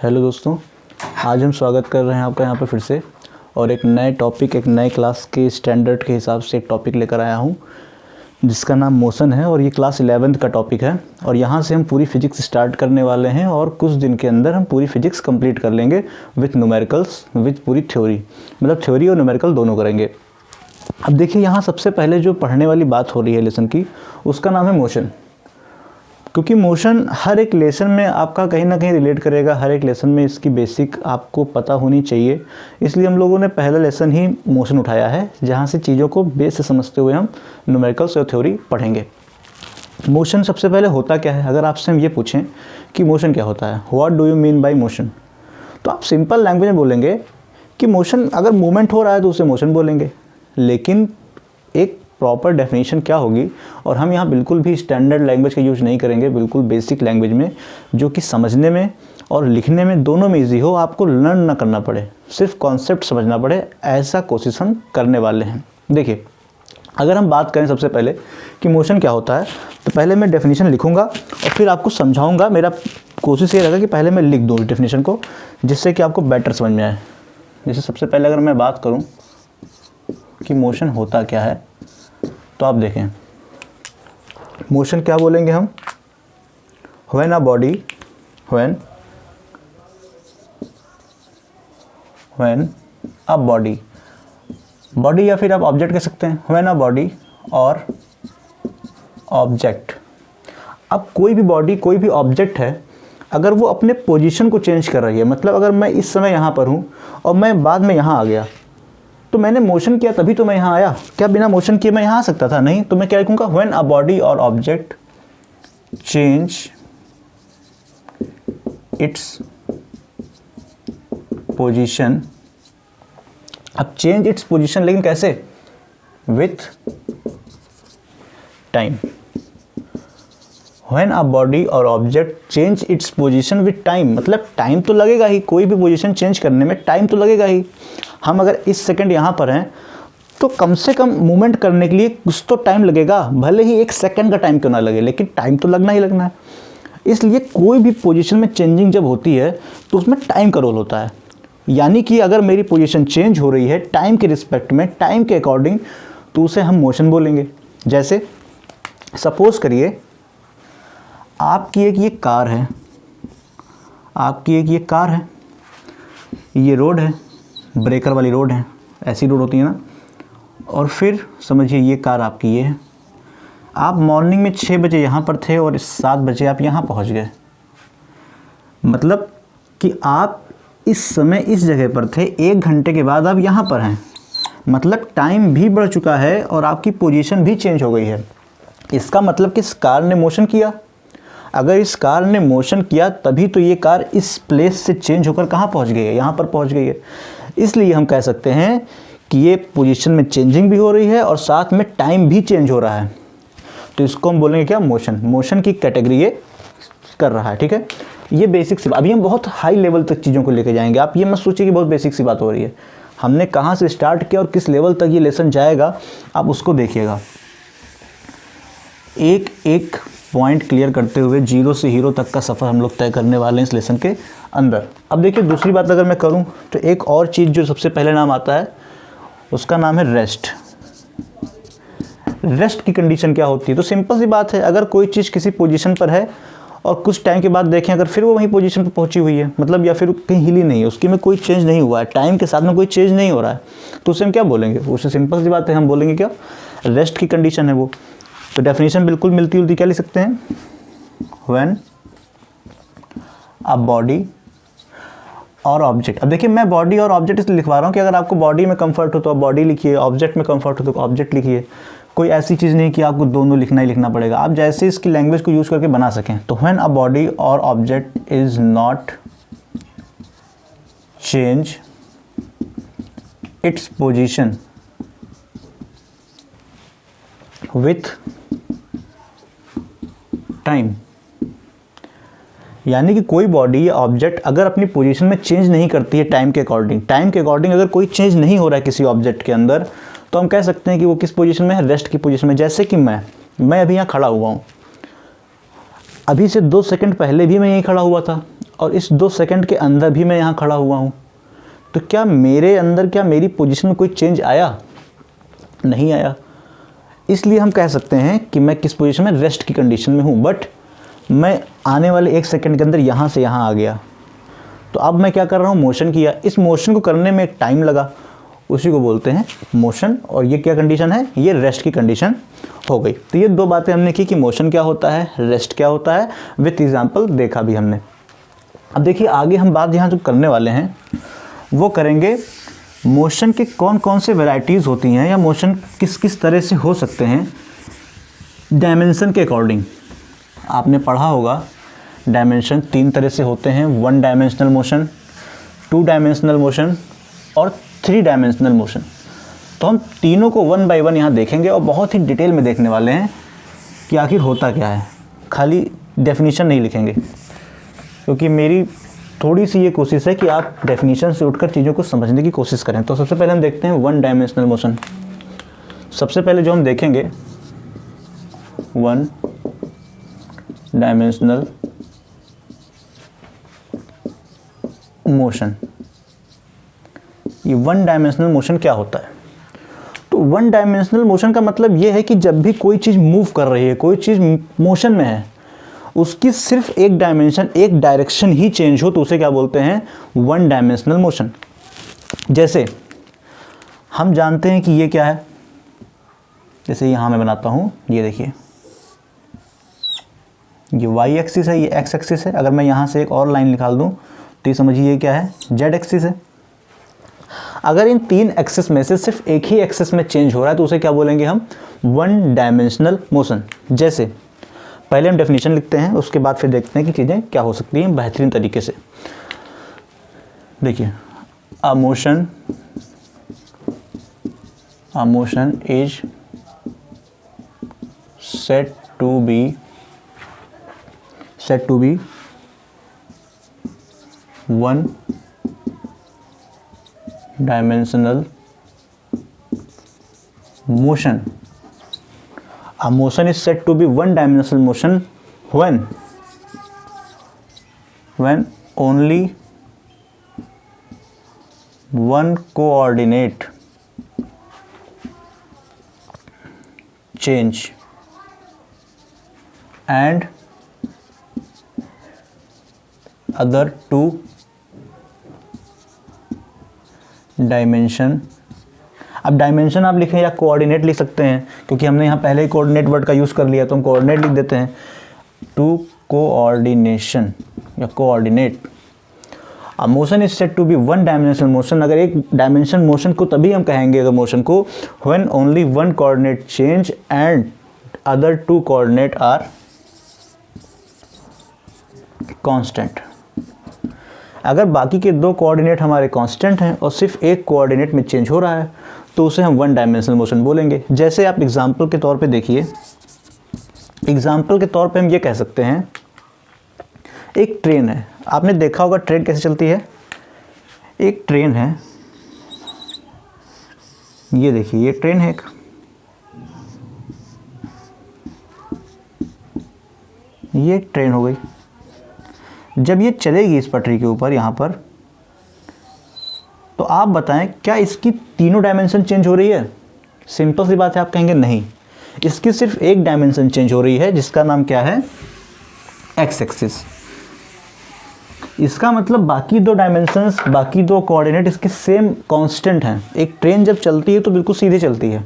Hello दोस्तों, आज हम स्वागत कर रहे हैं आपका यहाँ पर फिर से और एक नए टॉपिक, एक नए क्लास के स्टैंडर्ड के हिसाब से एक टॉपिक लेकर आया हूँ जिसका नाम मोशन है और ये क्लास 11th का टॉपिक है। और यहाँ से हम पूरी फिजिक्स स्टार्ट करने वाले हैं और कुछ दिन के अंदर हम पूरी फिजिक्स कंप्लीट कर लेंगे विथ न्यूमेरिकल्स, विथ पूरी थ्योरी, मतलब थ्योरी और न्यूमेरिकल दोनों करेंगे। अब देखिए, यहाँ सबसे पहले जो पढ़ने वाली बात हो रही है लेसन की, उसका नाम है मोशन। क्योंकि मोशन हर एक लेसन में आपका कहीं ना कहीं रिलेट करेगा, हर एक लेसन में इसकी बेसिक आपको पता होनी चाहिए। इसलिए हम लोगों ने पहला लेसन ही मोशन उठाया है, जहाँ से चीज़ों को बेस से समझते हुए हम न्यूमेरिकल्स और थ्योरी पढ़ेंगे। मोशन सबसे पहले होता क्या है? अगर आपसे हम ये पूछें कि मोशन क्या होता है, what do you mean by motion, तो आप सिंपल लैंग्वेज में बोलेंगे कि मोशन, अगर मूवमेंट हो रहा है तो उसे मोशन बोलेंगे। लेकिन एक प्रॉपर डेफिनेशन क्या होगी, और हम यहाँ बिल्कुल भी स्टैंडर्ड लैंग्वेज का यूज़ नहीं करेंगे, बिल्कुल बेसिक लैंग्वेज में जो कि समझने में और लिखने में दोनों में ईजी हो, आपको लर्न ना करना पड़े, सिर्फ कॉन्सेप्ट समझना पड़े, ऐसा कोशिश हम करने वाले हैं। देखिए, अगर हम बात करें सबसे पहले कि मोशन क्या होता है, तो पहले मैं डेफिनेशन लिखूंगा और फिर आपको समझाऊंगा। मेरा कोशिश ये रहेगा कि पहले मैं लिख दूँ डेफिनेशन को, जिससे कि आपको बेटर समझ में आए। जैसे सबसे पहले अगर मैं बात करूँ कि मोशन होता क्या है, तो आप देखें, मोशन क्या बोलेंगे हम? व्हेन अ बॉडी या फिर आप ऑब्जेक्ट कह सकते हैं, when a body or object. अब कोई भी बॉडी, कोई भी ऑब्जेक्ट है, अगर वो अपने पोजीशन को चेंज कर रही है, मतलब अगर मैं इस समय यहाँ पर हूँ और मैं बाद में यहाँ आ गया, तो मैंने मोशन किया तभी तो मैं यहाँ आया। क्या बिना मोशन किए मैं यहाँ आ सकता था? नहीं। तो मैं क्या लिखूँगा? When a body or object change its position. अब चेंज इट्स पोजीशन, लेकिन कैसे? With time. When a body or object change its position with time, मतलब टाइम तो लगेगा ही, कोई भी पोजीशन चेंज करने में टाइम तो लगेगा ही। हम अगर इस सेकंड यहाँ पर हैं तो कम से कम मूवमेंट करने के लिए कुछ तो टाइम लगेगा, भले ही 1 सेकंड का टाइम क्यों ना लगे, लेकिन टाइम तो लगना ही लगना है। इसलिए कोई भी पोजीशन में चेंजिंग जब होती है तो उसमें टाइम का रोल होता है। यानी कि अगर मेरी पोजीशन चेंज हो रही है टाइम के रिस्पेक्ट में, टाइम के अकॉर्डिंग, तो उसे हम मोशन बोलेंगे। जैसे सपोज करिए आपकी एक ये कार है, ये रोड है, ब्रेकर वाली रोड है, ऐसी रोड होती है ना। और फिर समझिए ये कार आपकी ये है, आप मॉर्निंग में 6 बजे यहाँ पर थे और 7 बजे आप यहाँ पहुँच गए। मतलब कि आप इस समय इस जगह पर थे, 1 घंटे के बाद आप यहाँ पर हैं, मतलब टाइम भी बढ़ चुका है और आपकी पोजीशन भी चेंज हो गई है। इसका मतलब कि इस कार ने मोशन किया। अगर इस कार ने मोशन किया तभी तो ये कार इस प्लेस से चेंज होकर कहाँ पहुँच गई है? यहाँ पर पहुँच गई है। इसलिए हम कह सकते हैं कि ये पोजीशन में चेंजिंग भी हो रही है और साथ में टाइम भी चेंज हो रहा है। तो इसको हम बोलेंगे क्या? मोशन। मोशन की कैटेगरी ये कर रहा है, ठीक है। ये बेसिक सी, अभी हम बहुत हाई लेवल तक चीज़ों को लेके जाएंगे। आप ये मत सोचिए कि बहुत बेसिक सी बात हो रही है। हमने कहाँ से स्टार्ट किया और किस लेवल तक ये लेसन जाएगा, आप उसको देखिएगा। एक एक पॉइंट क्लियर करते हुए 0 से हीरो तक का सफ़र हम लोग तय करने वाले हैं इस लेसन के अंदर। अब देखिए, दूसरी बात अगर मैं करूं तो एक और चीज़ जो सबसे पहले नाम आता है उसका नाम है रेस्ट। रेस्ट की कंडीशन क्या होती है? तो सिंपल सी बात है, अगर कोई चीज़ किसी पोजीशन पर है और कुछ टाइम के बाद देखें अगर फिर वो वहीं पोजीशन पर पहुंची हुई है, मतलब या फिर कहीं हिली नहीं है, उसकी में कोई चेंज नहीं हुआ है, टाइम के साथ में कोई चेंज नहीं हो रहा है, तो उसे हम क्या बोलेंगे? उसे सिंपल सी बात है, हम बोलेंगे क्या? रेस्ट की कंडीशन है वो। तो डेफिनेशन बिल्कुल मिलती जुलती क्या लिख सकते हैं? When a body or object. अब देखिए, मैं बॉडी और ऑब्जेक्ट इसलिए लिखवा रहा हूँ कि अगर आपको बॉडी में कंफर्ट हो तो आप बॉडी लिखिए, ऑब्जेक्ट में कंफर्ट हो तो ऑब्जेक्ट लिखिए। कोई ऐसी चीज़ नहीं कि आपको दोनों लिखना ही लिखना पड़ेगा, आप जैसे इसकी लैंग्वेज को यूज़ करके बना सकें। तो when a body or object is not change its position with time. यानी कि कोई बॉडी या ऑब्जेक्ट अगर अपनी पोजीशन में चेंज नहीं करती है टाइम के अकॉर्डिंग अगर कोई चेंज नहीं हो रहा है किसी ऑब्जेक्ट के अंदर, तो हम कह सकते हैं कि वो किस पोजीशन में है? रेस्ट की पोजीशन में। जैसे कि मैं अभी यहाँ खड़ा हुआ हूँ, अभी से 2 सेकंड पहले भी मैं यहीं खड़ा हुआ था और इस 2 सेकंड के अंदर भी मैं यहाँ खड़ा हुआ हूँ। तो क्या मेरे अंदर, क्या मेरी पोजीशन में कोई चेंज आया? नहीं आया। इसलिए हम कह सकते हैं कि मैं किस पोजीशन में, रेस्ट की कंडीशन में हूँ। बट मैं आने वाले 1 सेकंड के अंदर यहाँ से यहाँ आ गया। तो अब मैं क्या कर रहा हूँ, मोशन किया। इस मोशन को करने में एक टाइम लगा, उसी को बोलते हैं मोशन। और ये क्या कंडीशन है, ये रेस्ट की कंडीशन हो गई। तो ये 2 बातें हमने की कि मोशन क्या होता है, रेस्ट क्या होता है, विथ एग्जाम्पल देखा भी हमने। अब देखिए आगे हम बात यहाँ जो करने वाले हैं वो करेंगे मोशन के कौन कौन से वैरायटीज़ होती हैं, या मोशन किस किस तरह से हो सकते हैं डायमेंशन के अकॉर्डिंग। आपने पढ़ा होगा डायमेंशन 3 तरह से होते हैं, 1 डायमेंशनल मोशन, 2 डायमेंशनल मोशन और 3 डायमेंशनल मोशन। तो हम तीनों को 1 बाय 1 यहाँ देखेंगे और बहुत ही डिटेल में देखने वाले हैं कि आखिर होता क्या है। खाली डेफिनेशन नहीं लिखेंगे, क्योंकि मेरी थोड़ी सी ये कोशिश है कि आप डेफिनेशन से उठकर चीज़ों को समझने की कोशिश करें। तो सबसे पहले हम देखते हैं 1 डायमेंशनल मोशन। सबसे पहले जो हम देखेंगे 1 डायमेंशनल मोशन। ये 1 डायमेंशनल मोशन क्या होता है? तो 1 डायमेंशनल मोशन का मतलब ये है कि जब भी कोई चीज़ मूव कर रही है, कोई चीज़ मोशन में है, उसकी सिर्फ एक डायमेंशन, एक डायरेक्शन ही चेंज हो, तो उसे क्या बोलते हैं, 1 डायमेंशनल मोशन। जैसे हम जानते हैं कि ये क्या है, जैसे यहाँ मैं बनाता हूँ, ये देखिए ये वाई एक्सिस है, ये एक्स एक्सिस है। अगर मैं यहाँ से एक और लाइन निकाल दूँ तो ये समझिए ये क्या है, जेड एक्सिस है। अगर इन 3 एक्सिस में से सिर्फ एक ही एक्सिस में चेंज हो रहा है तो उसे क्या बोलेंगे हम, 1 डायमेंशनल मोशन। जैसे पहले हम डेफिनेशन लिखते हैं, उसके बाद फिर देखते हैं कि चीज़ें क्या हो सकती हैं बेहतरीन तरीके से। देखिए a motion is set to be 1 dimensional motion. A motion is said to be 1 dimensional motion when only one coordinate change and other 2 dimension. अब डायमेंशन आप लिखें या कोऑर्डिनेट लिख सकते हैं, क्योंकि हमने यहाँ पहले ही कोऑर्डिनेट वर्ड का यूज़ कर लिया, तो हम कोऑर्डिनेट लिख देते हैं। 2 कोऑर्डिनेशन या कोऑर्डिनेट। अब motion is said to be 1 dimensional motion. अगर एक डायमेंशन मोशन को तभी हम कहेंगे, अगर मोशन को, when only 1 coordinate change and other 2 coordinate are constant. अगर बाकी के 2 कोऑर्डिनेट हमारे कांस्टेंट हैं और सिर्फ एक कोऑर्डिनेट में चेंज हो रहा है तो उसे हम 1 डायमेंशनल मोशन बोलेंगे। जैसे आप एग्जांपल के तौर पे देखिए, एग्जांपल के तौर पे हम ये कह सकते हैं, एक ट्रेन है। आपने देखा होगा ट्रेन कैसे चलती है। एक ट्रेन है, ये देखिए ये ट्रेन है एक, ये ट्रेन हो गई। जब ये चलेगी इस पटरी के ऊपर यहाँ पर, तो आप बताएं क्या इसकी तीनों डायमेंशन चेंज हो रही है? सिंपल सी बात है, आप कहेंगे नहीं, इसकी सिर्फ एक डायमेंशन चेंज हो रही है, जिसका नाम क्या है, एक्स एक्सिस। इसका मतलब बाकी 2 डायमेंशंस, बाकी 2 कोऑर्डिनेट इसके सेम कांस्टेंट हैं। एक ट्रेन जब चलती है तो बिल्कुल सीधे चलती है,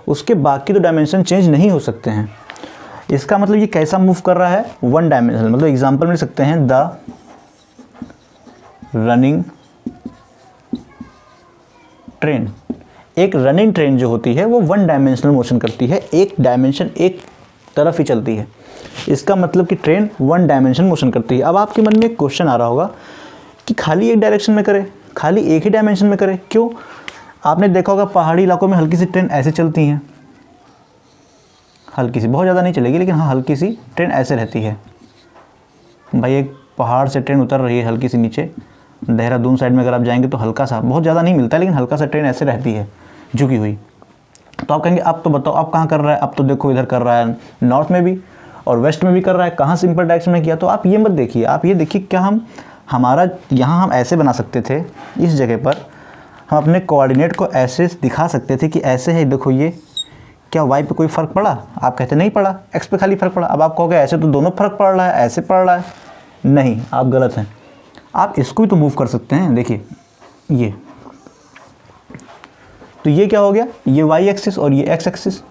उसके बाकी 2 डायमेंशन चेंज नहीं हो सकते हैं। इसका मतलब ये कैसा मूव कर रहा है, 1 डायमेंशनल। मतलब एग्जांपल में लिख सकते हैं, द रनिंग ट्रेन। एक रनिंग ट्रेन जो होती है वो 1 डायमेंशनल मोशन करती है, एक डायमेंशन एक तरफ ही चलती है। इसका मतलब कि ट्रेन 1 डायमेंशन मोशन करती है। अब आपके मन में एक क्वेश्चन आ रहा होगा कि खाली एक डायरेक्शन में करे, खाली एक ही डायमेंशन में करे, क्यों? आपने देखा होगा पहाड़ी इलाकों में हल्की सी ट्रेन ऐसे चलती हैं, हल्की सी, बहुत ज़्यादा नहीं चलेगी लेकिन हाँ हल्की सी ट्रेन ऐसे रहती है। भाई एक पहाड़ से ट्रेन उतर रही है हल्की सी नीचे, देहरादून साइड में अगर आप जाएंगे तो हल्का सा, बहुत ज़्यादा नहीं मिलता है लेकिन हल्का सा ट्रेन ऐसे रहती है झुकी हुई। तो आप कहेंगे अब तो बताओ अब कहाँ कर रहा है, अब तो देखो इधर कर रहा है नॉर्थ में भी, और वेस्ट में भी कर रहा है, कहाँ सिंपल डायरेक्शन में किया। तो आप ये मत देखिए, आप ये देखिए क्या हमारा यहाँ हम ऐसे बना सकते थे, इस जगह पर हम अपने कोऑर्डिनेट को ऐसे दिखा सकते थे कि ऐसे है, देखो ये, क्या वाई पे कोई फ़र्क पड़ा? आप कहते नहीं पड़ा, एक्स पे खाली फ़र्क पड़ा। अब आप कहोगे ऐसे तो दोनों फ़र्क पड़ रहा है, ऐसे पड़ रहा है। नहीं, आप गलत हैं। आप इसको भी तो मूव कर सकते हैं। देखिए ये, तो ये क्या हो गया, ये वाई एक्सिस और ये एक्स एक्सिस।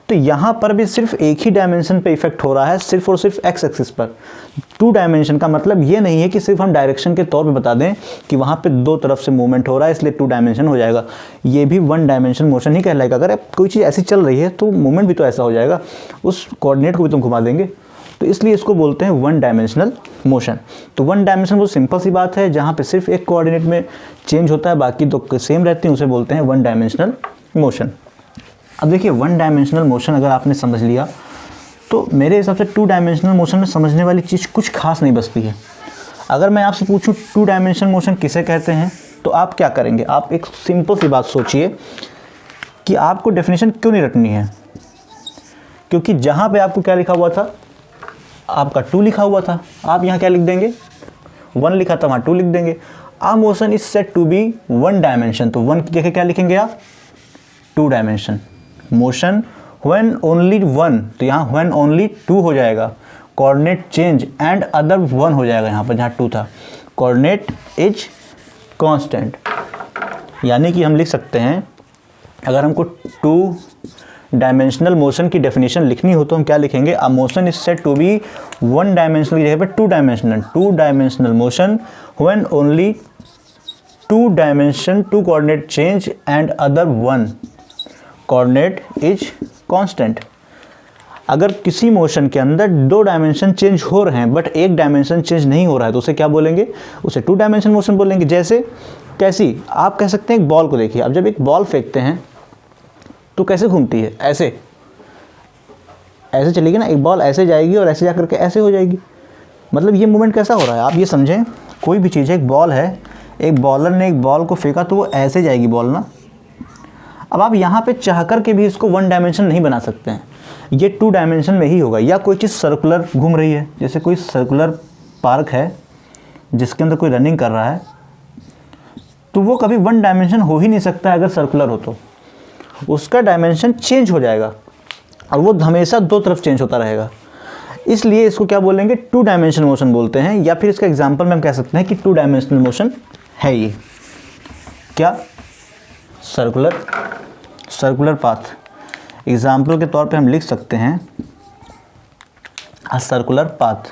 तो यहाँ पर भी सिर्फ एक ही डायमेंशन पे इफेक्ट हो रहा है, सिर्फ और सिर्फ एक्स एक्सिस पर। 2 डायमेंशन का मतलब ये नहीं है कि सिर्फ हम डायरेक्शन के तौर पे बता दें कि वहाँ पे 2 तरफ से मूवमेंट हो रहा है इसलिए 2 डायमेंशन हो जाएगा। ये भी 1 डायमेंशन मोशन ही कहलाएगा। अगर कोई चीज़ ऐसी चल रही है तो मूवमेंट भी तो ऐसा हो जाएगा, उस कोऑर्डिनेट को भी तुम घुमा देंगे। तो इसलिए इसको बोलते हैं 1 डायमेंशनल मोशन। तो 1 डायमेंशन वो सिंपल सी बात है, जहाँ पे सिर्फ एक कोऑर्डिनेट में चेंज होता है, बाकी तो सेम रहती हैं, उसे बोलते हैं 1 डायमेंशनल मोशन। अब देखिए 1 डायमेंशनल मोशन अगर आपने समझ लिया तो मेरे हिसाब से 2 डायमेंशनल मोशन में समझने वाली चीज़ कुछ खास नहीं बचती है। अगर मैं आपसे पूछूं 2 डायमेंशनल मोशन किसे कहते हैं, तो आप क्या करेंगे? आप एक सिंपल सी बात सोचिए कि आपको डेफिनेशन क्यों नहीं रटनी है, क्योंकि जहाँ पे आपको क्या लिखा हुआ था, आपका 2 लिखा हुआ था, आप यहाँ क्या लिख देंगे, 1 लिखा था, वहाँ 2 लिख देंगे। A motion is said to be 1 dimension, तो 1 की जगह क्या लिखेंगे आप, 2 डायमेंशन। मोशन व्हेन ओनली 1, तो यहाँ व्हेन ओनली 2 हो जाएगा। कोऑर्डिनेट चेंज एंड अदर 1 हो जाएगा यहाँ पर, जहाँ 2 था। कोऑर्डिनेट इज कांस्टेंट, यानी कि हम लिख सकते हैं, अगर हमको 2 डायमेंशनल मोशन की डेफिनेशन लिखनी हो तो हम क्या लिखेंगे, a motion is said to be 1 dimensional की जगह पे 2 dimensional. 2 dimensional motion when only 2 dimension, 2 coordinate change and other 1 coordinate is constant. अगर किसी मोशन के अंदर 2 डायमेंशन चेंज हो रहे हैं बट एक डायमेंशन चेंज नहीं हो रहा है तो उसे क्या बोलेंगे, उसे 2 डायमेंशन मोशन बोलेंगे। जैसे कैसी, आप कह सकते हैं एक बॉल को देखिए, अब जब एक बॉल फेंकते हैं तो कैसे घूमती है, ऐसे ऐसे चलेगी ना, एक बॉल ऐसे जाएगी और ऐसे जा करके ऐसे हो जाएगी। मतलब ये मूवमेंट कैसा हो रहा है, आप ये समझें, कोई भी चीज़ है, एक बॉल है, एक बॉलर ने एक बॉल को फेंका तो वो ऐसे जाएगी बॉल ना। अब आप यहाँ पे चाह कर के भी इसको 1 डायमेंशन नहीं बना सकते हैं, ये 2 डायमेंशन में ही होगा। या कोई चीज़ सर्कुलर घूम रही है, जैसे कोई सर्कुलर पार्क है जिसके अंदर कोई रनिंग कर रहा है, तो वो कभी 1 डायमेंशन हो ही नहीं सकता है। अगर सर्कुलर हो तो उसका डायमेंशन चेंज हो जाएगा और वो हमेशा 2 तरफ चेंज होता रहेगा। इसलिए इसको क्या बोलेंगे, 2 डायमेंशनल मोशन बोलते हैं। या फिर इसका एग्जाम्पल में हम कह सकते हैं कि 2 डायमेंशनल मोशन है ये क्या, सर्कुलर पाथ। एग्जाम्पल के तौर पे हम लिख सकते हैं अ सर्कुलर पाथ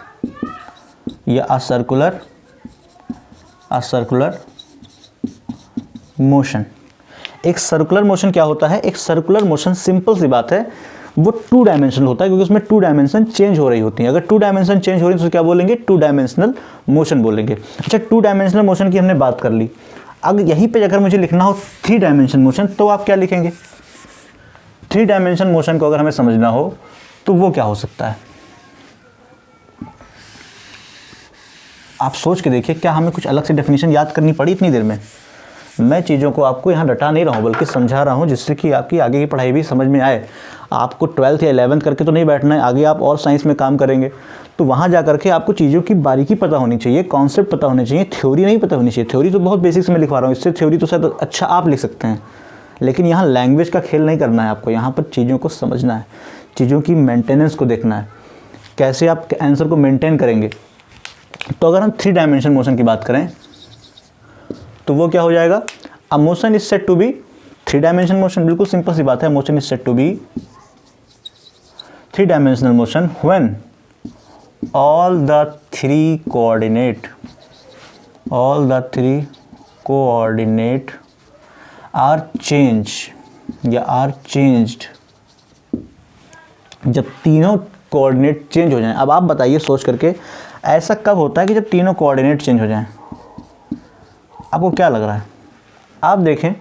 या अ सर्कुलर मोशन। एक सर्कुलर मोशन क्या होता है, एक सर्कुलर मोशन सिंपल सी बात है, वो 2 डायमेंशनल होता है, क्योंकि उसमें 2 डायमेंशन चेंज हो रही होती हैं। अगर 2 डायमेंशन चेंज हो रही है तो क्या बोलेंगे, 2 डायमेंशनल मोशन बोलेंगे। अच्छा, 2 डायमेंशनल मोशन की हमने बात कर ली। अगर यहीं पे अगर मुझे लिखना हो 3 डायमेंशन मोशन, तो आप क्या लिखेंगे, 3 डायमेंशन मोशन को अगर हमें समझना हो तो वो क्या हो सकता है, आप सोच के देखिए। क्या हमें कुछ अलग से डेफिनेशन याद करनी पड़ी इतनी देर में? मैं चीज़ों को आपको यहाँ रटा नहीं रहा हूँ, बल्कि समझा रहा हूँ, जिससे कि आपकी आगे की पढ़ाई भी समझ में आए। आपको 12th या 11th करके तो नहीं बैठना है, आगे आप और साइंस में काम करेंगे तो वहाँ जा करके आपको चीज़ों की बारीकी पता होनी चाहिए, कॉन्सेप्ट पता होने चाहिए, थ्योरी नहीं पता होनी चाहिए। थ्योरी तो बहुत बेसिक्स में लिखवा रहा हूँ, इससे थ्योरी तो शायद अच्छा आप लिख सकते हैं, लेकिन यहाँ लैंग्वेज का खेल नहीं करना है आपको। यहाँ पर चीज़ों को समझना है, चीज़ों की मेंटेनेंस को देखना है, कैसे आप आंसर को मेंटेन करेंगे। तो अगर हम 3 डायमेंशन मोशन की बात करें तो वो क्या हो जाएगा, a motion is said to be 3 dimension motion. बिल्कुल सिंपल सी बात है, motion is said to be 3 dimensional motion when all the 3 coordinate are changed या are changed, जब तीनों कोऑर्डिनेट चेंज हो जाएं। अब आप बताइए सोच करके, ऐसा कब होता है कि जब तीनों कोऑर्डिनेट चेंज हो जाएं? आपको क्या लग रहा है? आप देखें,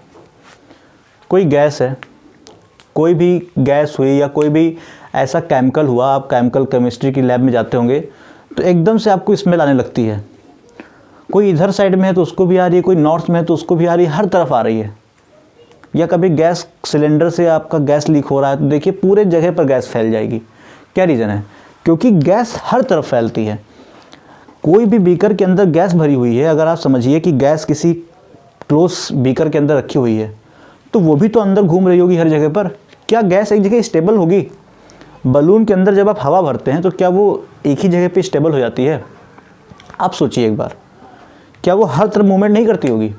कोई गैस है, कोई भी गैस हुई या कोई भी ऐसा केमिकल हुआ, आप केमिकल केमिस्ट्री की लैब में जाते होंगे तो एकदम से आपको स्मेल आने लगती है। कोई इधर साइड में है तो उसको भी आ रही है, कोई नॉर्थ में है तो उसको भी आ रही है, हर तरफ आ रही है। या कभी गैस सिलेंडर से आपका गैस लीक हो रहा है तो देखिए पूरे जगह पर गैस फैल जाएगी। क्या रीज़न है? क्योंकि गैस हर तरफ फैलती है। कोई भी बीकर के अंदर गैस भरी हुई है, अगर आप समझिए कि गैस किसी क्लोज बीकर के अंदर रखी हुई है तो वो भी तो अंदर घूम रही होगी हर जगह पर। क्या गैस एक जगह स्टेबल होगी? बलून के अंदर जब आप हवा भरते हैं तो क्या वो एक ही जगह पे स्टेबल हो जाती है? आप सोचिए एक बार, क्या वो हर तरफ मूवमेंट नहीं करती होगी?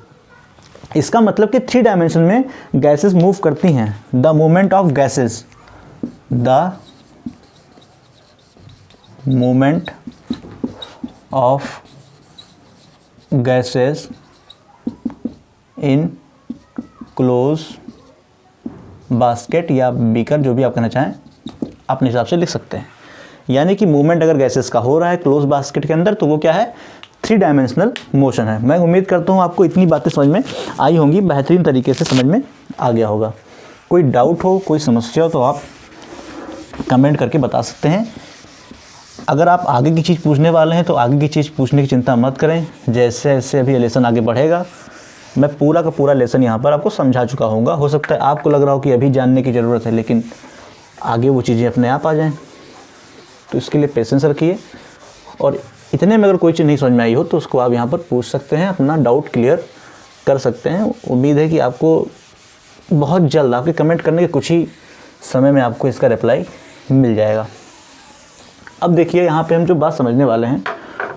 इसका मतलब कि 3 डायमेंशन में गैसेस मूव करती हैं। The movement of gases, the movement of gases in close basket या बीकर, जो भी आप कहना चाहें अपने हिसाब से लिख सकते हैं। यानी कि मूवमेंट अगर गैसेस का हो रहा है क्लोज बास्केट के अंदर तो वो क्या है? 3 डायमेंशनल मोशन है। मैं उम्मीद करता हूँ आपको इतनी बातें समझ में आई होंगी, बेहतरीन तरीके से समझ में आ गया होगा। कोई डाउट हो, कोई समस्या हो तो आप कमेंट करके बता सकते हैं। अगर आप आगे की चीज़ पूछने वाले हैं तो आगे की चीज़ पूछने की चिंता मत करें। जैसे जैसे अभी लेसन आगे बढ़ेगा मैं पूरा का पूरा लेसन यहाँ पर आपको समझा चुका हूँगा। हो सकता है आपको लग रहा हो कि अभी जानने की ज़रूरत है, लेकिन आगे वो चीज़ें अपने आप आ जाएं। तो इसके लिए पेशेंस रखिए, और इतने में अगर कोई चीज़ नहीं समझ में आई हो तो उसको आप यहाँ पर पूछ सकते हैं, अपना डाउट क्लियर कर सकते हैं। उम्मीद है कि आपको बहुत जल्द, आपके कमेंट करने के कुछ ही समय में आपको इसका रिप्लाई मिल जाएगा। अब देखिए यहाँ पे हम जो बात समझने वाले हैं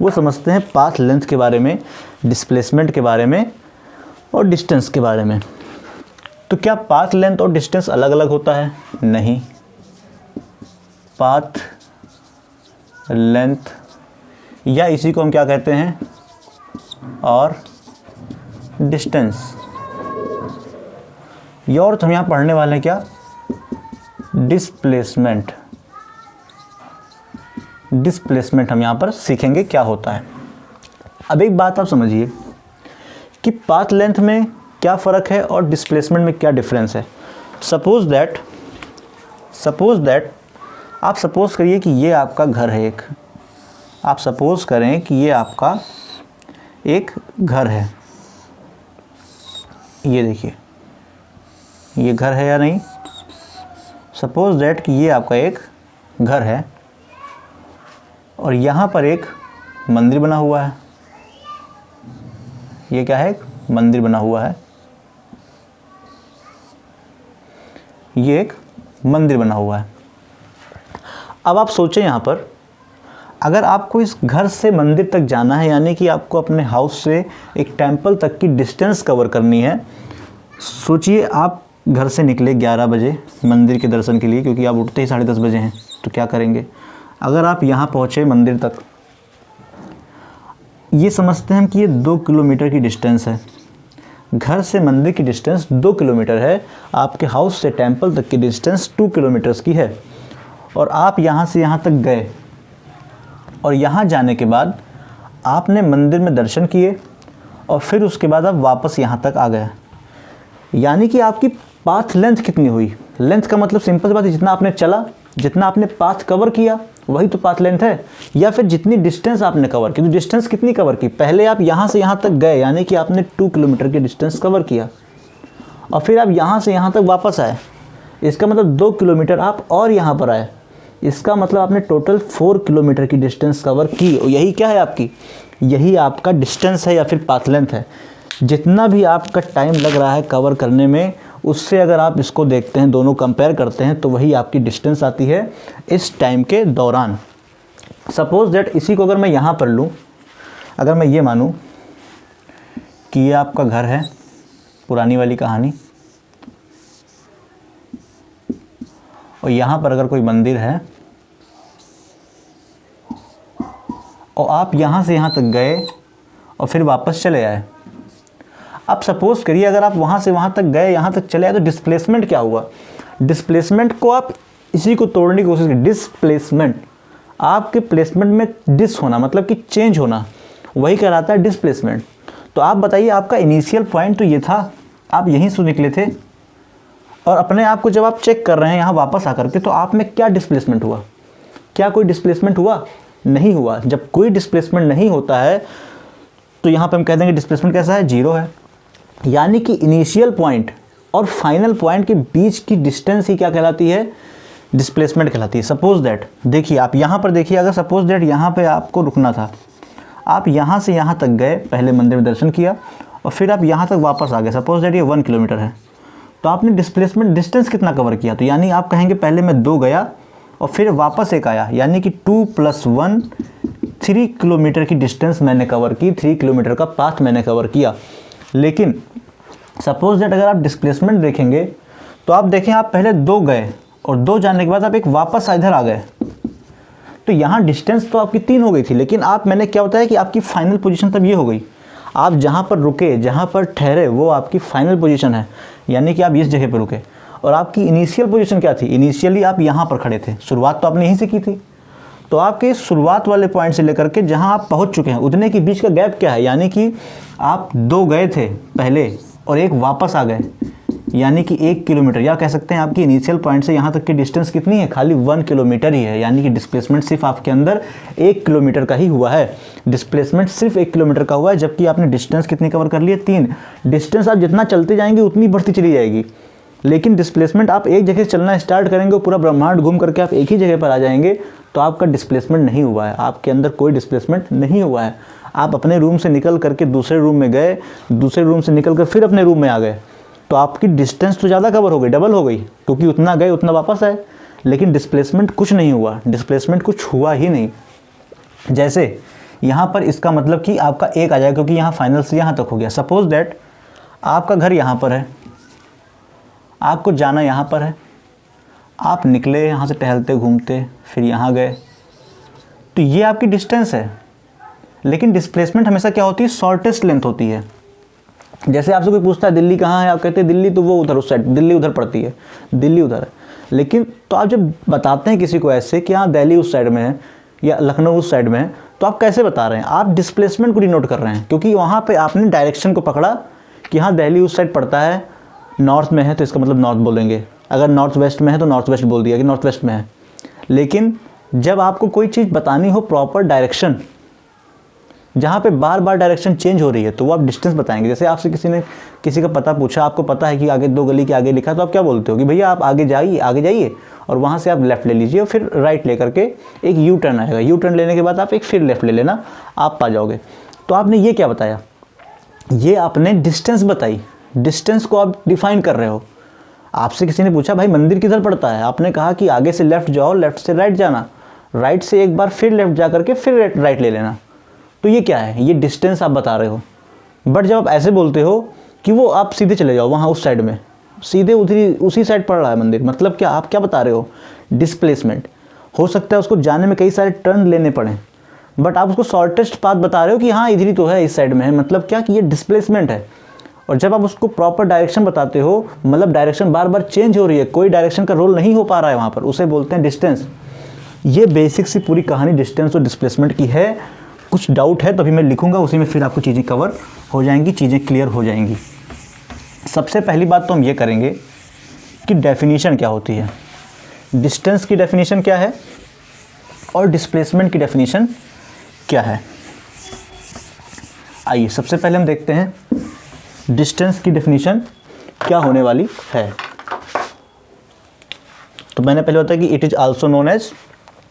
वो समझते हैं पाथ लेंथ के बारे में, डिस्प्लेसमेंट के बारे में और डिस्टेंस के बारे में। तो क्या पाथ लेंथ और डिस्टेंस अलग अलग होता है? नहीं। पाथ लेंथ या इसी को हम क्या कहते हैं? और डिस्टेंस। ये और हम यहाँ पढ़ने वाले हैं क्या? डिस्प्लेसमेंट। डिस्प्लेसमेंट हम यहाँ पर सीखेंगे क्या होता है। अब एक बात आप समझिए कि पाथ लेंथ में क्या फ़र्क है और डिस्प्लेसमेंट में क्या डिफरेंस है। सपोज़ दैट आप सपोज़ करिए कि ये आपका घर है एक। आप सपोज़ करें कि ये आपका एक घर है। ये देखिए, ये घर है या नहीं? सपोज़ दैट कि ये आपका एक घर है और यहाँ पर एक मंदिर बना हुआ है। ये क्या है? मंदिर बना हुआ है। ये एक मंदिर बना हुआ है। अब आप सोचें यहाँ पर, अगर आपको इस घर से मंदिर तक जाना है, यानी कि आपको अपने हाउस से एक टेंपल तक की डिस्टेंस कवर करनी है। सोचिए आप घर से निकले 11 बजे मंदिर के दर्शन के लिए, क्योंकि आप उठते ही 10:30 बजे हैं, तो क्या करेंगे? अगर आप यहाँ पहुँचे मंदिर तक, ये समझते हैं कि ये 2 किलोमीटर की डिस्टेंस है। घर से मंदिर की डिस्टेंस 2 किलोमीटर है, आपके हाउस से टेंपल तक की डिस्टेंस 2 किलोमीटर्स की है। और आप यहाँ से यहाँ तक गए और यहाँ जाने के बाद आपने मंदिर में दर्शन किए और फिर उसके बाद आप वापस यहाँ तक आ गए। यानी कि आपकी पाथ लेंथ कितनी हुई? लेंथ का मतलब सिंपल बात है, जितना आपने चला, जितना आपने पाथ कवर किया वही तो पाथ लेंथ है। या फिर जितनी डिस्टेंस आपने कवर की। तो डिस्टेंस कितनी कवर की? पहले आप यहाँ से यहाँ तक गए, यानी कि आपने 2 किलोमीटर की डिस्टेंस कवर किया और फिर आप यहाँ से यहाँ तक वापस आए। इसका मतलब 2 किलोमीटर आप और यहाँ पर आए। इसका मतलब आपने टोटल 4 किलोमीटर की डिस्टेंस कवर की। और यही क्या है आपकी? यही आपका डिस्टेंस है या फिर पाथ लेंथ है। जितना भी आपका टाइम लग रहा है कवर करने में, उससे अगर आप इसको देखते हैं, दोनों कंपेयर करते हैं, तो वही आपकी डिस्टेंस आती है इस टाइम के दौरान। सपोज़ दैट इसी को अगर मैं यहाँ पर लूँ, अगर मैं ये मानूँ कि ये आपका घर है, पुरानी वाली कहानी, और यहाँ पर अगर कोई मंदिर है और आप यहाँ से यहाँ तक गए और फिर वापस चले आए। अब सपोज़ करिए अगर आप वहाँ से वहाँ तक गए, यहाँ तक चले आए, तो डिस्प्लेसमेंट क्या हुआ? डिस्प्लेसमेंट को आप इसी को तोड़ने की कोशिश करें। डिस्प्लेसमेंट, आपके प्लेसमेंट में डिस होना मतलब कि चेंज होना, वही कहलाता है डिस्प्लेसमेंट। तो आप बताइए, आपका इनिशियल पॉइंट तो ये था, आप यहीं से निकले थे, और अपने आप को जब आप चेक कर रहे हैं यहाँ वापस आकर के, तो आप में क्या डिस्प्लेसमेंट हुआ? क्या कोई डिस्प्लेसमेंट हुआ? नहीं हुआ। जब कोई डिस्प्लेसमेंट नहीं होता है तो यहाँ पे हम कह देंगे डिस्प्लेसमेंट कैसा है? 0 है। यानी कि इनिशियल पॉइंट और फाइनल पॉइंट के बीच की डिस्टेंस ही क्या कहलाती है? डिस्प्लेसमेंट कहलाती है। सपोज दैट, देखिए आप यहाँ पर देखिए, अगर सपोज दैट यहाँ पे आपको रुकना था, आप यहाँ से यहाँ तक गए, पहले मंदिर में दर्शन किया और फिर आप यहाँ तक वापस आ गए। सपोज दैट ये 1 किलोमीटर है, तो आपने डिस्प्लेसमेंट डिस्टेंस कितना कवर किया? तो यानी आप कहेंगे पहले मैं 2 गया और फिर वापस 1 आया, यानी कि 2 + 1 3 किलोमीटर की डिस्टेंस मैंने कवर की, 3 किलोमीटर का पाथ मैंने कवर किया। लेकिन सपोज दैट अगर आप डिस्प्लेसमेंट देखेंगे तो आप देखें आप पहले 2 गए और 2 जाने के बाद आप एक वापस इधर आ गए, तो यहाँ डिस्टेंस तो आपकी 3 हो गई थी, लेकिन आप मैंने क्या बताया कि आपकी फाइनल पोजीशन तब ये हो गई, आप जहाँ पर रुके, जहाँ पर ठहरे वो आपकी फाइनल पोजीशन है, यानी कि आप इस जगह पर रुके। और आपकी इनिशियल पोजीशन क्या थी? इनिशियली आप यहाँ पर खड़े थे, शुरुआत तो आपने यहीं से की थी। तो आपके शुरुआत वाले पॉइंट से लेकर के जहाँ आप पहुँच चुके हैं उतने के बीच का गैप क्या है? यानी कि आप 2 गए थे पहले और 1 वापस आ गए, यानी कि 1 किलोमीटर, या कह सकते हैं आपकी इनिशियल पॉइंट से यहाँ तक की डिस्टेंस कितनी है? खाली 1 किलोमीटर ही है, यानी कि डिस्प्लेसमेंट सिर्फ आपके अंदर 1 किलोमीटर का ही हुआ है। डिस्प्लेसमेंट सिर्फ 1 किलोमीटर का हुआ है, जबकि आपने डिस्टेंस कितनी कवर कर ली है? 3। डिस्टेंस आप जितना चलते जाएंगे उतनी बढ़ती चली जाएगी, लेकिन डिस्प्लेसमेंट आप एक जगह से चलना स्टार्ट करेंगे और पूरा ब्रह्मांड घूम करके आप एक ही जगह पर आ जाएंगे, तो आपका डिस्प्लेसमेंट नहीं हुआ है, आपके अंदर कोई डिस्प्लेसमेंट नहीं हुआ है। आप अपने रूम से निकल करके दूसरे रूम में गए, दूसरे रूम से निकल कर फिर अपने रूम में आ गए, तो आपकी डिस्टेंस तो ज़्यादा कवर हो गई, डबल हो गई, क्योंकि उतना गए उतना वापस आए, लेकिन डिस्प्लेसमेंट कुछ नहीं हुआ, डिस्प्लेसमेंट कुछ हुआ ही नहीं। जैसे यहाँ पर इसका मतलब कि आपका 1 आ जाएगा, क्योंकि यहाँ फाइनल से यहाँ तक हो गया। सपोज दैट आपका घर यहाँ पर है, आपको जाना यहाँ पर है, आप निकले यहाँ से टहलते घूमते फिर यहाँ गए, तो ये आपकी डिस्टेंस है। लेकिन डिस्प्लेसमेंट हमेशा क्या होती है? शॉर्टेस्ट लेंथ होती है। जैसे आपसे कोई पूछता है दिल्ली कहाँ है, आप कहते हैं दिल्ली, तो वो उधर उस साइड, दिल्ली उधर पड़ती है, दिल्ली उधर है। लेकिन तो आप जब बताते हैं किसी को ऐसे कि हाँ दिल्ली उस साइड में है या लखनऊ उस साइड में है, तो आप कैसे बता रहे हैं? आप डिस्प्लेसमेंट को डिनोट कर रहे हैं, क्योंकि वहाँ पर आपने डायरेक्शन को पकड़ा कि हाँ दिल्ली उस साइड पड़ता है, नॉर्थ में है तो इसका मतलब नॉर्थ बोलेंगे, अगर नॉर्थ वेस्ट में है तो नॉर्थ वेस्ट बोल दिया कि नॉर्थ वेस्ट में है। लेकिन जब आपको कोई चीज़ बतानी हो प्रॉपर डायरेक्शन, जहाँ पे बार बार डायरेक्शन चेंज हो रही है, तो वो आप डिस्टेंस बताएंगे। जैसे आपसे किसी का पता पूछा, आपको पता है कि आगे 2 गली के आगे लिखा, तो आप क्या बोलते हो कि भैया आप आगे जाइए और वहाँ से आप लेफ़्ट ले लीजिए और फिर राइट ले करके एक यू टर्न आएगा, यू टर्न लेने के बाद आप एक फिर लेफ़्ट ले लेना, आप पा जाओगे। तो आपने ये क्या बताया? ये आपने डिस्टेंस बताई, डिस्टेंस को आप डिफाइन कर रहे हो। आपसे किसी ने पूछा भाई मंदिर किधर पड़ता है, आपने कहा कि आगे से लेफ़्ट जाओ, लेफ़्ट से राइट जाना, राइट से एक बार फिर लेफ़्ट जा करके फिर राइट ले लेना, तो ये क्या है? ये डिस्टेंस आप बता रहे हो। बट जब आप ऐसे बोलते हो कि वो आप सीधे चले जाओ वहाँ उस साइड में, सीधे उसी साइड पड़ रहा है मंदिर, मतलब क्या? आप क्या बता रहे हो? डिस्प्लेसमेंट। हो सकता है उसको जाने में कई सारे टर्न लेने पड़े, बट आप उसको शॉर्टेस्ट पाथ बता रहे हो कि हाँ इधर ही तो है, इस साइड में है, मतलब क्या कि ये डिस्प्लेसमेंट है। और जब आप उसको प्रॉपर डायरेक्शन बताते हो, मतलब डायरेक्शन बार बार चेंज हो रही है, कोई डायरेक्शन का रोल नहीं हो पा रहा है वहाँ पर, उसे बोलते हैं डिस्टेंस। ये बेसिक सी पूरी कहानी डिस्टेंस और डिस्प्लेसमेंट की है। कुछ डाउट है तो अभी मैं लिखूंगा, उसी में फिर आपको चीज़ें कवर हो जाएंगी, चीज़ें क्लियर हो जाएंगी। सबसे पहली बात तो हम ये करेंगे कि डेफिनेशन क्या होती है, डिस्टेंस की डेफिनेशन क्या है और डिस्प्लेसमेंट की डेफिनेशन क्या है। आइए सबसे पहले हम देखते हैं डिस्टेंस की डेफिनेशन क्या होने वाली है। तो मैंने पहले बताया कि it is also known as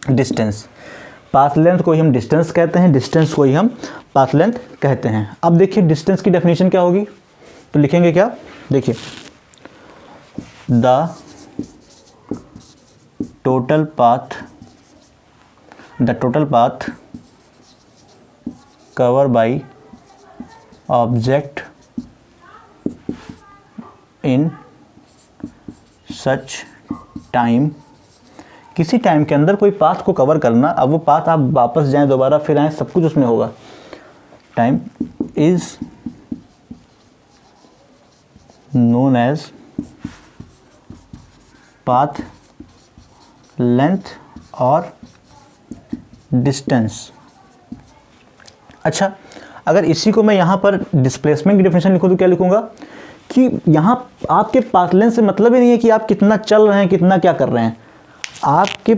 distance. Path length को ही हम डिस्टेंस कहते हैं, डिस्टेंस को ही हम पाथ लेंथ कहते हैं। अब देखिए डिस्टेंस की डेफिनेशन क्या होगी, तो लिखेंगे क्या? देखिए the total path cover by object in such time, किसी टाइम के अंदर कोई पाथ को कवर करना। अब वो पाथ आप वापस जाएं, दोबारा फिर आएँ, सब कुछ उसमें होगा। Time is known as path length और डिस्टेंस। अच्छा, अगर इसी को मैं यहाँ पर डिस्प्लेसमेंट की डेफिनेशन लिखूँ तो क्या लिखूँगा कि यहाँ आपके पाथ लेंथ से मतलब ही नहीं है कि आप कितना चल रहे हैं, कितना क्या कर रहे हैं, आपके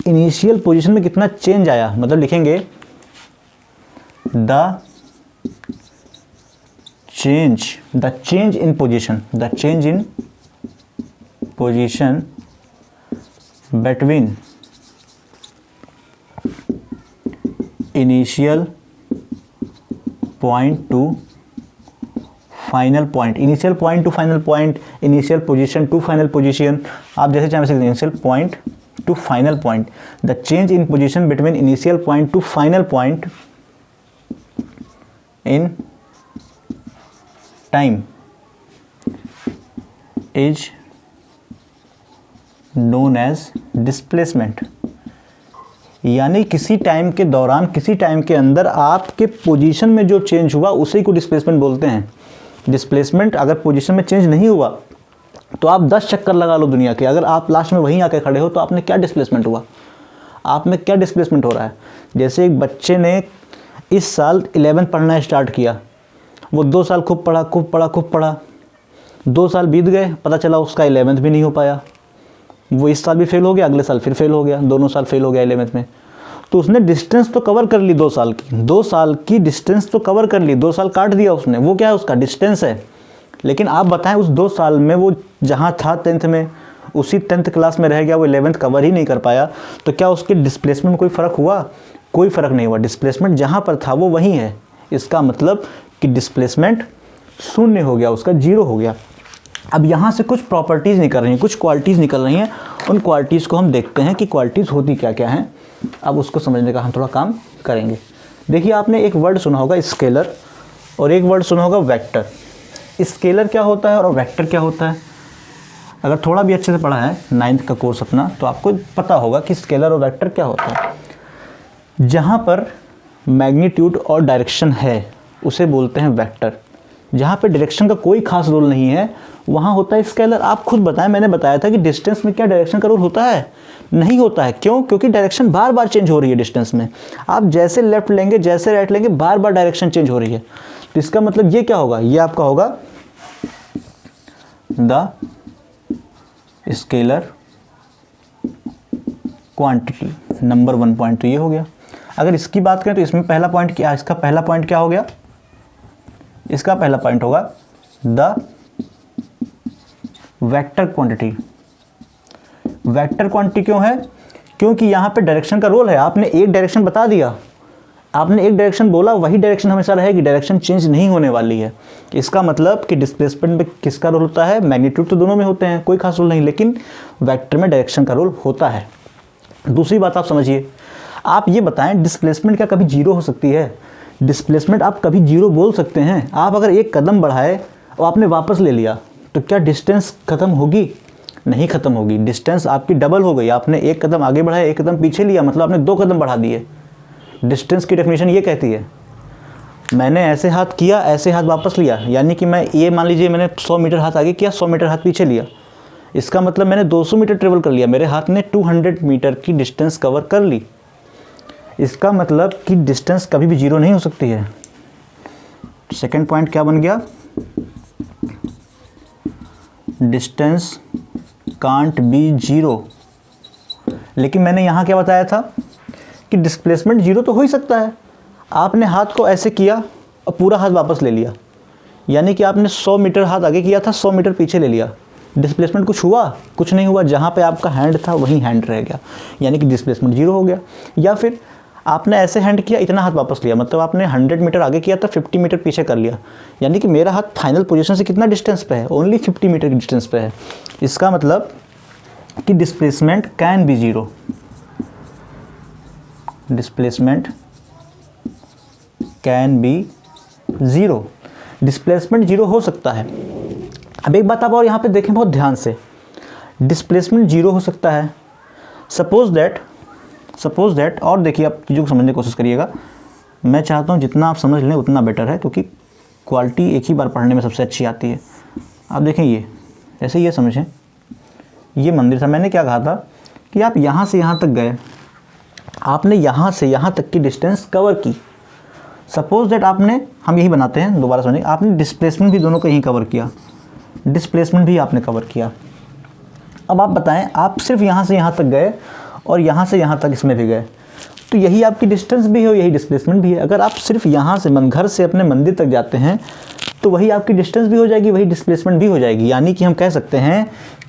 इनिशियल पोजीशन में कितना चेंज आया। मतलब लिखेंगे the change in position between initial point to final point, initial point to final point, initial position to final position, आप जैसे चाहें वैसे initial point to final point, the change in position between initial point to final point in time is known as displacement। यानी किसी time के दौरान, किसी time के अंदर आपके पोजीशन में जो चेंज हुआ उसी को डिस्प्लेसमेंट बोलते हैं। डिस्प्लेसमेंट, अगर पोजीशन में चेंज नहीं हुआ तो आप 10 चक्कर लगा लो दुनिया के, अगर आप लास्ट में वहीं आके खड़े हो तो आपने क्या डिस्प्लेसमेंट हुआ, आप में क्या डिस्प्लेसमेंट हो रहा है। जैसे एक बच्चे ने इस साल 11th पढ़ना स्टार्ट किया, वो 2 साल खूब पढ़ा, 2 साल बीत गए, पता चला उसका 11th भी नहीं हो पाया, वो इस साल भी फेल हो गया, अगले साल फिर फेल हो गया, दोनों साल फेल हो गया 11th में। तो उसने डिस्टेंस तो कवर कर ली 2 साल की, 2 साल की डिस्टेंस तो कवर कर ली, 2 साल काट दिया उसने, वो क्या है, उसका डिस्टेंस है। लेकिन आप बताएं उस 2 साल में वो जहाँ था 10th में, उसी 10th क्लास में रह गया, वो 11th कवर ही नहीं कर पाया, तो क्या उसके डिस्प्लेसमेंट में कोई फ़र्क हुआ? कोई फ़र्क नहीं हुआ। डिस्प्लेसमेंट जहाँ पर था वो वहीं है। इसका मतलब कि डिस्प्लेसमेंट शून्य हो गया, उसका 0 हो गया। अब यहाँ से कुछ प्रॉपर्टीज़ निकल रही हैं, कुछ क्वालिटीज़ निकल रही हैं, उन क्वालिटीज़ को हम देखते हैं कि क्वालिटीज़ होती क्या क्या हैं। अब उसको समझने का हम थोड़ा काम करेंगे। देखिए, आपने एक वर्ड सुना होगा स्केलर, और एक वर्ड सुना होगा वेक्टर। स्केलर क्या होता है और वेक्टर क्या होता है? अगर थोड़ा भी अच्छे से पढ़ा है 9th का कोर्स अपना, तो आपको पता होगा कि स्केलर और वेक्टर क्या होता है। जहाँ पर मैग्नीट्यूड और डायरेक्शन है उसे बोलते हैं वेक्टर। जहाँ पे डायरेक्शन का कोई खास रोल नहीं है वहाँ होता है स्केलर। आप खुद बताएं, मैंने बताया था कि डिस्टेंस में क्या डायरेक्शन का रोल होता है? नहीं होता है। क्यों? क्योंकि डायरेक्शन बार बार चेंज हो रही है डिस्टेंस में। आप जैसे लेफ्ट लेंगे, जैसे राइट लेंगे, बार बार डायरेक्शन चेंज हो रही है। तो इसका मतलब ये क्या होगा? ये आपका होगा the scalar quantity, number 1 point तो ये हो गया। अगर इसकी बात करें तो इसमें पहला पॉइंट क्या, इसका पहला पॉइंट क्या हो गया? इसका पहला पॉइंट होगा the vector quantity. Vector quantity क्यों है? क्योंकि यहाँ पे डायरेक्शन का रोल है। आपने एक डायरेक्शन बता दिया, आपने एक डायरेक्शन बोला, वही डायरेक्शन हमेशा रहेगी, डायरेक्शन चेंज नहीं होने वाली है। इसका मतलब कि डिस्प्लेसमेंट में किसका रोल होता है? मैग्नीट्यूड तो दोनों में होते हैं, कोई खास रोल नहीं, लेकिन वेक्टर में डायरेक्शन का रोल होता है। दूसरी बात आप समझिए, आप ये बताएं डिस्प्लेसमेंट क्या कभी 0 हो सकती है? डिस्प्लेसमेंट आप कभी 0 बोल सकते हैं? आप अगर एक कदम बढ़ाए और आपने वापस ले लिया तो क्या डिस्टेंस ख़त्म होगी? नहीं ख़त्म होगी। डिस्टेंस आपकी डबल हो गई। आपने एक कदम आगे बढ़ाया, एक कदम पीछे लिया, मतलब आपने 2 कदम बढ़ा दिए। डिस्टेंस की डेफिनेशन ये कहती है, मैंने ऐसे हाथ किया, ऐसे हाथ वापस लिया, यानी कि मैं ये मान लीजिए मैंने 100 मीटर हाथ आगे किया, 100 मीटर हाथ पीछे लिया, इसका मतलब मैंने 200 मीटर ट्रेवल कर लिया, मेरे हाथ ने 200 मीटर की डिस्टेंस कवर कर ली। इसका मतलब कि डिस्टेंस कभी भी 0 नहीं हो सकती है। सेकंड पॉइंट क्या बन गया? Distance can't be 0। लेकिन मैंने यहाँ क्या बताया था कि डिस्प्लेसमेंट 0 तो हो ही सकता है। आपने हाथ को ऐसे किया और पूरा हाथ वापस ले लिया, यानी कि आपने 100 मीटर हाथ आगे किया था, 100 मीटर पीछे ले लिया। डिस्प्लेसमेंट कुछ हुआ? कुछ नहीं हुआ। जहाँ पे आपका हैंड था वहीं हैंड रह गया, यानी कि डिस्प्लेसमेंट 0 हो गया। या फिर आपने ऐसे हैंड किया, इतना हाथ वापस लिया, मतलब आपने 100 मीटर आगे किया था, 50 मीटर पीछे कर लिया, यानी कि मेरा हाथ फाइनल पोजीशन से कितना डिस्टेंस पे है? ओनली 50 मीटर की डिस्टेंस पे है। इसका मतलब कि displacement can be 0। Displacement can be 0। Displacement 0 हो सकता है। अब एक बात आप और यहाँ पे देखें बहुत ध्यान से, डिस्प्लेसमेंट 0 हो सकता है। सपोज दैट, और देखिए आप चीज़ों को समझने की कोशिश करिएगा। मैं चाहता हूँ जितना आप समझ लें उतना बेटर है, क्योंकि क्वालिटी एक ही बार पढ़ने में सबसे अच्छी आती है। आप देखें, ये ऐसे ये समझें, ये मंदिर था। मैंने क्या कहा था कि आप यहाँ से यहाँ तक गए, आपने यहाँ से यहाँ तक की डिस्टेंस कवर की। सपोज दैट आपने, हम यही बनाते हैं, दोबारा समझिए, आपने डिस्प्लेसमेंट भी दोनों को यहीं कवर किया, डिस्प्लेसमेंट भी आपने कवर किया। अब आप बताएं, आप सिर्फ यहाँ से यहाँ तक गए और यहाँ से यहाँ तक इसमें भी गए, तो यही आपकी डिस्टेंस भी है और यही डिस्प्लेसमेंट भी है। अगर आप सिर्फ यहाँ से घर से अपने मंदिर तक जाते हैं तो वही आपकी डिस्टेंस भी हो जाएगी, वही डिस्प्लेसमेंट भी हो जाएगी। यानी कि हम कह सकते हैं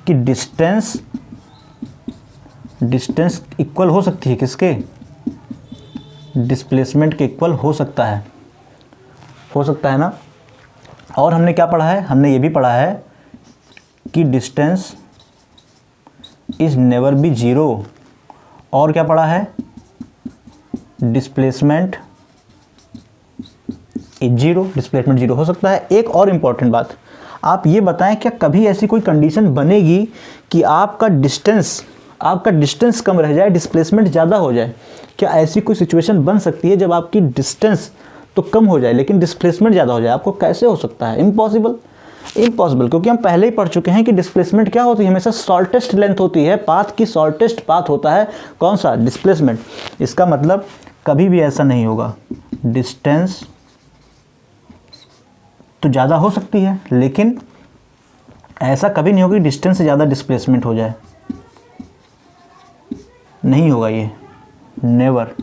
कि डिस्टेंस डिस्टेंस इक्वल हो सकती है किसके, डिस्प्लेसमेंट के इक्वल हो सकता है ना। और हमने क्या पढ़ा है, हमने ये भी पढ़ा है कि distance is never be zero. और क्या पढ़ा है, displacement is zero, displacement zero हो सकता है। एक और इम्पॉर्टेंट बात, आप ये बताएं क्या कभी ऐसी कोई कंडीशन बनेगी कि आपका डिस्टेंस कम रह जाए, डिस्प्लेसमेंट ज़्यादा हो जाए? क्या ऐसी कोई सिचुएशन बन सकती है जब आपकी डिस्टेंस तो कम हो जाए लेकिन डिस्प्लेसमेंट ज़्यादा हो जाए? आपको कैसे हो सकता है? इम्पॉसिबल, क्योंकि हम पहले ही पढ़ चुके हैं कि डिस्प्लेसमेंट क्या होती है, हमेशा शॉर्टेस्ट लेंथ होती है, पाथ की शॉर्टेस्ट पाथ होता है कौन सा, डिस्प्लेसमेंट। इसका मतलब कभी भी ऐसा नहीं होगा, डिस्टेंस तो ज़्यादा हो सकती है लेकिन ऐसा कभी नहीं होगा कि डिस्टेंस से ज़्यादा डिस्प्लेसमेंट हो जाए, नहीं होगा ये, नेवर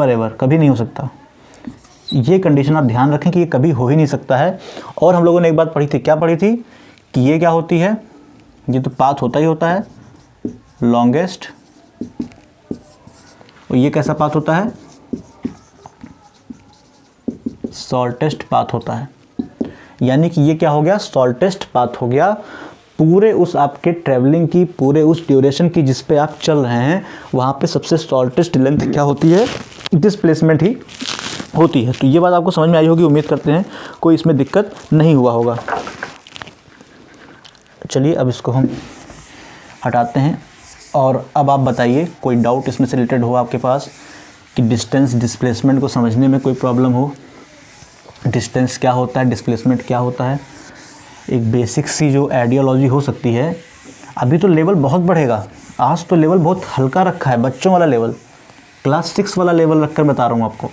एवर, कभी नहीं हो सकता। ये कंडीशन आप ध्यान रखें कि ये कभी हो ही नहीं सकता है। और हम लोगों ने एक बात पढ़ी थी, क्या पढ़ी थी, कि ये क्या होती है, ये तो पाथ होता ही होता है लॉन्गेस्ट, और ये कैसा पाथ होता है, शॉर्टेस्ट पाथ होता है। यानी कि ये क्या हो गया, शॉर्टेस्ट पाथ हो गया पूरे उस आपके ट्रैवलिंग की, पूरे उस ड्यूरेशन की जिस पे आप चल रहे हैं, वहाँ पे सबसे शॉर्टेस्ट लेंथ क्या होती है, डिस्प्लेसमेंट ही होती है। तो ये बात आपको समझ में आई होगी, उम्मीद करते हैं कोई इसमें दिक्कत नहीं हुआ होगा। चलिए अब इसको हम हटाते हैं और अब आप बताइए कोई डाउट इसमें से रिलेटेड हो आपके पास, कि डिस्टेंस डिस्प्लेसमेंट को समझने में कोई प्रॉब्लम हो, डिस्टेंस क्या होता है, डिस्प्लेसमेंट क्या होता है, एक बेसिक सी जो आइडियोलॉजी हो सकती है। अभी तो लेवल बहुत बढ़ेगा, आज तो लेवल बहुत हल्का रखा है, बच्चों वाला लेवल, क्लास 6 वाला लेवल रखकर बता रहा हूँ आपको।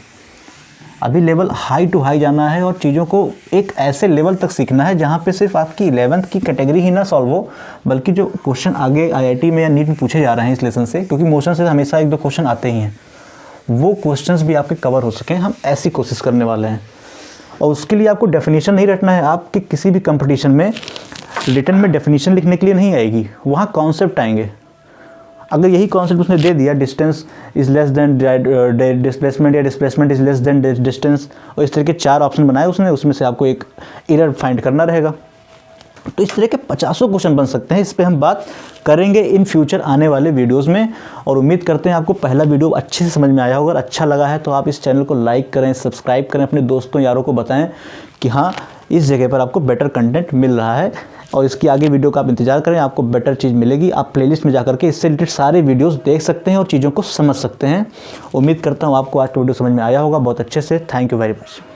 अभी लेवल हाई टू हाई जाना है और चीज़ों को एक ऐसे लेवल तक सीखना है जहाँ पे सिर्फ आपकी 11th की कैटेगरी ही ना सॉल्व हो, बल्कि जो क्वेश्चन आगे आईआईटी में या नीट में पूछे जा रहे हैं इस लेसन से, क्योंकि मोशन से हमेशा 1-2 क्वेश्चन आते ही हैं, वो क्वेश्चंस भी आपके कवर हो सकें, हम ऐसी कोशिश करने वाले हैं। और उसके लिए आपको डेफिनेशन नहीं रटना है, आपके किसी भी कंपटीशन में रिटन में डेफिनेशन लिखने के लिए नहीं आएगी, वहाँ कॉन्सेप्ट आएंगे। अगर यही कॉन्सेप्ट उसने दे दिया, distance is less than displacement या displacement is less than distance, और इस तरह के 4 ऑप्शन बनाए उसने, उसमें से आपको एक एरर फाइंड करना रहेगा। तो इस तरह के 50 क्वेश्चन बन सकते हैं। इस पे हम बात करेंगे इन फ्यूचर आने वाले वीडियोस में, और उम्मीद करते हैं आपको पहला वीडियो अच्छे से समझ में आया होगा। अगर अच्छा लगा है तो आप इस चैनल को लाइक करें, सब्सक्राइब करें, अपने दोस्तों यारों को बताएं कि हाँ इस जगह पर आपको बेटर कंटेंट मिल रहा है, और इसकी आगे वीडियो का आप इंतजार करें, आपको बेटर चीज़ मिलेगी। आप प्लेलिस्ट में जाकर के इससे रिलेटेड सारे वीडियोस देख सकते हैं और चीज़ों को समझ सकते हैं। उम्मीद करता हूँ आपको आज का वीडियो समझ में आया होगा बहुत अच्छे से। Thank you very much.